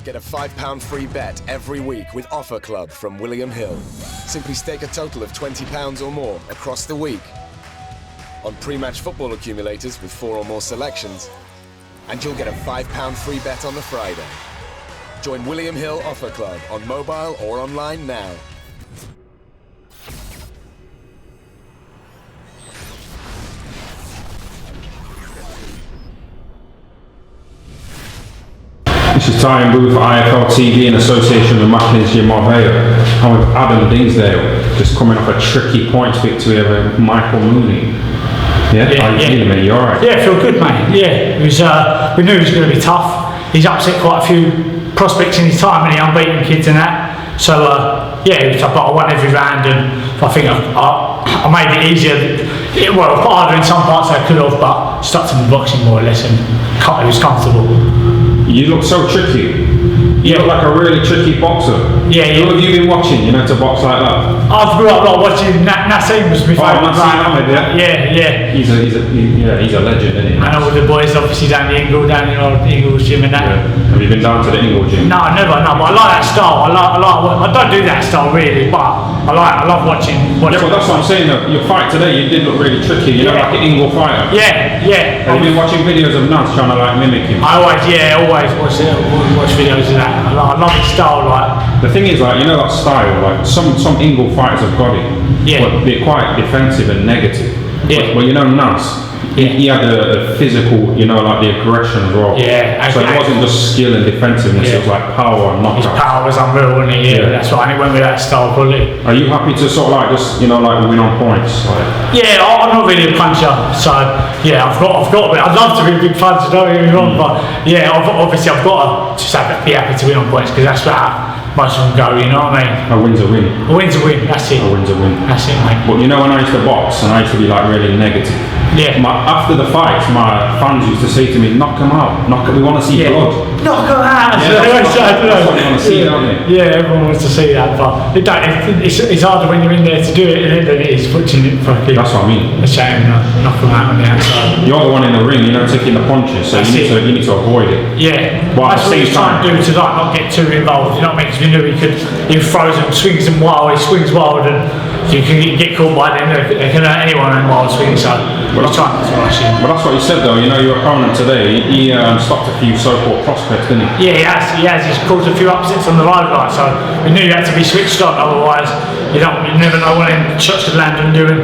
Get a £5 free bet every week with Offer Club from William Hill. Simply stake a total of £20 or more across the week on pre-match football accumulators with 4 or more selections, and you'll get a £5 free bet on the Friday. Join William Hill Offer Club on mobile or online now. This is TYAN booth for iFL TV in association with Macklin Marbella. I'm with Adam Dingsdale, just coming off a tricky points victory over Michael Mooney. Yeah? How you feeling, mate? You alright? Yeah, I feel good, mate. Yeah, it was, we knew it was going to be tough. He's upset quite a few prospects in his time, and the unbeaten kids and that. So, yeah, it was tough, but I won every round, and I think I made it easier. Well, harder in some parts I could have, but stuck to the boxing more or less, and it was comfortable. You look so tricky. You look like a really tricky boxer. Yeah, yeah. Who have you been watching, you know, to box like that? I grew up like watching Nassim was my favourite. Nassim Ahmed, yeah? Yeah. He's a legend, isn't he? And all the boys obviously down the Ingle's gym and that. Yeah. Have you been down to the Ingle gym? No, never, no, but I like that style. I don't do that style really, but I love watching. Yeah, but that's what I'm saying though. Your fight today, you did look really tricky, you know, like an Ingle fighter. Yeah. Have you been watching videos of Nas trying to like mimic him? I always watch videos of that. I love his style, like. The thing is, like, you know that style, like some Ingle fighters have got it. Yeah. But they're quite defensive and negative. Yeah. But you know Nas, he had the physical, you know, like the aggression as well. Yeah. So it wasn't just skill and defensiveness, it was like power and knockout. His power was unreal, wasn't it? Yeah, that's right. And it went with that style, probably. Are you happy to sort of like just, you know, like win on points? Like? Yeah, I'm not really a puncher, so yeah, I've got a bit. I'd love to be a big puncher, don't get me wrong, but yeah, obviously I've got to just be happy to win on points because that's how most of them go, you know what I mean? A win's a win. A win's a win, that's it. A win's a win. That's it, mate. But you know when I used to box and I used to be like really negative. Yeah. After the fights, my fans used to say to me, knock him out, we want to see blood. Knock him out! Yeah, that's what they want to see, don't they? Yeah, everyone wants to see that, but it's harder when you're in there to do it than it is watching it fucking. That's what I mean. A shame, knock him out on the outside. You're the one in the ring, you know, taking the punches, so you need to avoid it. Yeah, but that's what he's trying to do tonight, not get too involved, you know what I mean? Because we knew he throws and swings them wild, he swings wild, and you can get caught by them, they can hurt anyone in wild swings, so he's trying to rush in. But that's what he said though, you know, your opponent today, he stopped a few so-called prospects, didn't he? Yeah, he has. He's caused a few upsets on the road line, so we knew you had to be switched on, otherwise you never know when shots could land and doing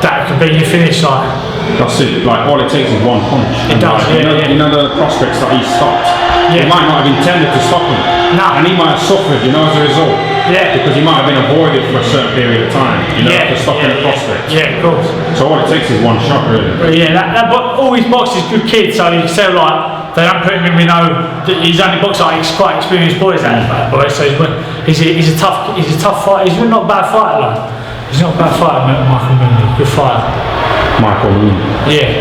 that could be your finish line. That's it, like all it takes is one punch. It does, like, you know the prospects that he stopped, he might not have intended to stop him, and he might have suffered, you know, as a result. Yeah. Because he might have been avoided for a certain period of time, you know, for stopping the prospect. Yeah, of course. So all it takes is one shot, really. But yeah, but all his boxers good kids, so you can tell like they don't put him in. We know that he's only boxed like quite experienced boys, that boy. So he's a tough fighter. He's not a bad fighter, like. He's not a bad fighter, Michael Mooney. Good fighter. Michael Mooney. Yeah.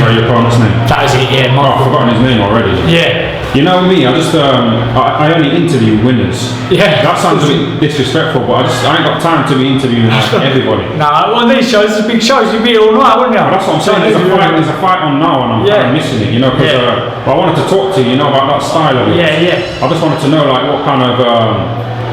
What your opponent's name? That is it. Yeah. Michael. I've forgotten his name already. Yeah. You know me, I just I only interview winners. Yeah. That sounds a bit disrespectful, but I ain't got time to be interviewing like everybody. Nah, one of these shows is big shows. You'd be all night, wouldn't you? Well, that's what I'm saying. There's a fight on now, and I'm kind of missing it. You know, because I wanted to talk to you, you know, about that style of it. Yeah. I just wanted to know like what kind of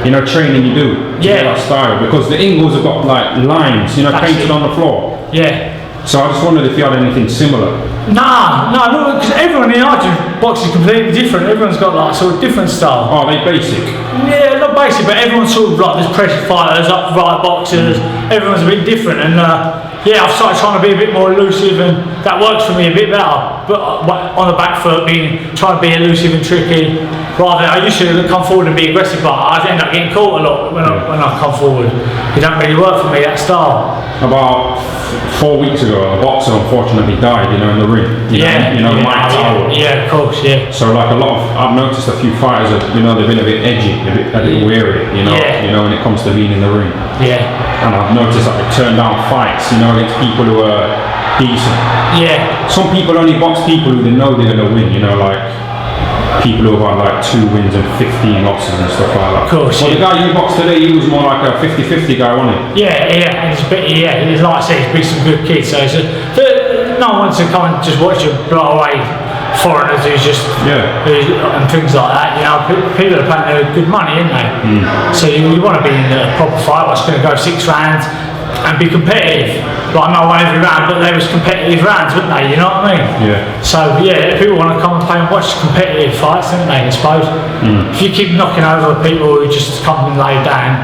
you know training you do to get that style, because the Ingles have got like lines, you know, painted on the floor. Yeah. So I just wondered if you had anything similar. No, because everyone in our gym boxing is completely different. Everyone's got like sort of different style. Oh, are they basic? Yeah, not basic, but everyone's sort of like there's pressure fighters, upright boxers. Everyone's a bit different, and I've started trying to be a bit more elusive, and that works for me a bit better. But on the back foot, trying to be elusive and tricky. Rather, I used to come forward and be aggressive, but I end up getting caught a lot when I come forward. It don't really work for me, that style. About 4 weeks ago, a boxer unfortunately died, you know, in the ring. You know, Mike Tower. Yeah, of course, yeah. So like I've noticed a few fighters have, you know, they've been a bit edgy, a bit weary, you know, when it comes to being in the ring. Yeah. And I've noticed that they turn down fights, you know, against people who are decent. Yeah. Some people only box people who they know they're gonna win, you know, like people who have had like 2 wins and 15 losses and stuff like that. Of course. Well, the guy you boxed today, he was more like a 50-50 guy, wasn't he? Yeah. He's like I said, he's been some good kids. So no one wants to come and just watch you blow away foreigners who's just and things like that. You know, people are paying good money, aren't they? So you want to be in a proper fight that's going to go 6 rounds and be competitive. Like not one every round, but they was competitive rounds, weren't they? You know what I mean? Yeah. So yeah, people want to come and play and watch competitive fights, don't they? I suppose. If you keep knocking over people who just come and lay down,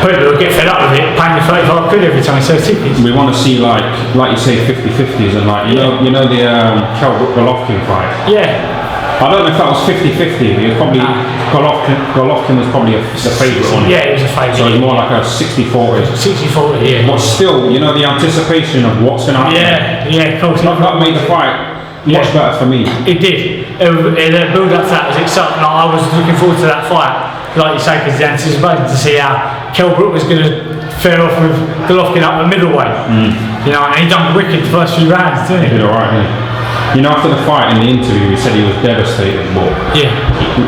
people will get fed up with it, paying you 35 quid every time you sell tickets. We want to see like you say 50-50s and like you know the Kell Golovkin fight. Yeah. I don't know if that was 50-50. It was probably Golovkin was probably the favourite on it. Yeah, it was a favourite. So it's more like a 60-40. 60-40, yeah. But still, you know the anticipation of what's going to happen. Yeah, of course. That made the fight much better for me. It did. The build up to that was exciting. I was looking forward to that fight, like you say, because the anticipation to see how Kell Brook was going to fare off with Golovkin up the middleweight. You know, and he done wicked the first few rounds, didn't he? He did alright, didn't he? You know, after the fight in the interview, he said he was devastated, but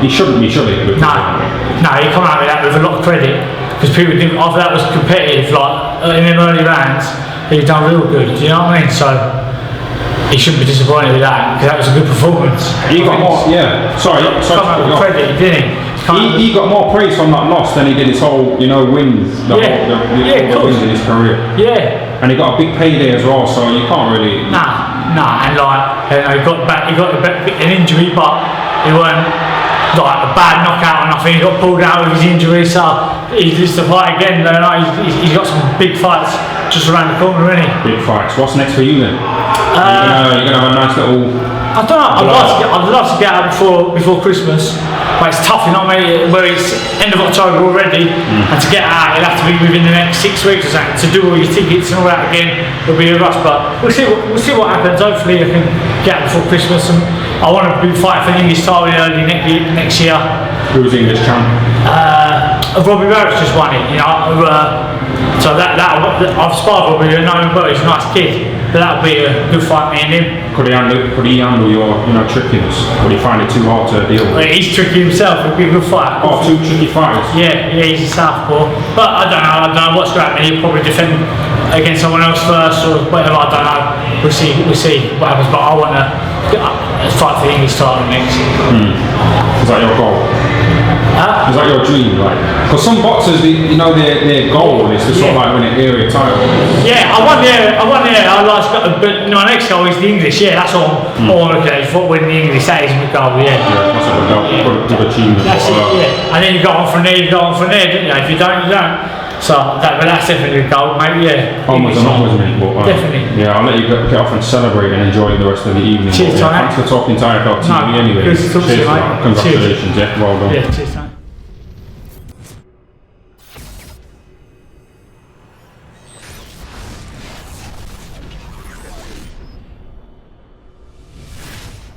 he shouldn't be, should he? No, he come out with that with a lot of credit, because people didn't. After that was competitive, like in them early rounds, he done real good. Do you know what I mean? So he shouldn't be disappointed with that, because that was a good performance. He got more, sorry. Come out with credit, didn't he? He got more praise from that loss than he did his whole, wins, the wins in his career. Yeah. And he got a big payday as well, so you can't really. Nah, and like, he got an injury, but it weren't like a bad knockout or nothing. He got pulled out with his injury, so he's just to fight again. He's got some big fights just around the corner, isn't he? Big fights. What's next for you then? You're gonna have a nice little. I don't know. I'd love to get out before Christmas, but it's tough, you know what I mean? Where it's end of October already, and to get out, it'll have to be within the next 6 weeks or something. To do all your tickets and all that again, it'll be a rush. But we'll see what happens. Hopefully, I can get out before Christmas, and I want to be fighting for the English title early next year. Who's English champ? Robbie Barrett's just won it, so I've sparred Robbie. I know him well. He's a nice kid. But that'll be a good fight, me and him. Could he handle your, trickiness? Would he find it too hard to deal with? He's tricky himself. It'll be a good fight. Oh, 2 tricky fighters. Yeah, he's a southpaw. But I don't know what's going to happen. He'll probably defend against someone else first or whatever. I don't know. We'll see what happens. But I want to fight for the English title next. Is that your goal? Is that your dream, because some boxers, their goal is to sort of like win an area title. Yeah, I won the but my next goal is the English. Yeah, that's all. All I'm looking at is winning the English. That is my goal. Yeah, that's a good achievement. That's it. Yeah, and then you go on from there. Don't you? If you don't, you don't. So that's definitely the goal, mate. Yeah. Onwards and onwards, mate. Definitely. Yeah, I'll let you get off and celebrate and enjoy the rest of the evening. Cheers, thanks for talking to iFL TV anyway. Cheers, Congratulations. Yeah, well done. Yeah, cheers.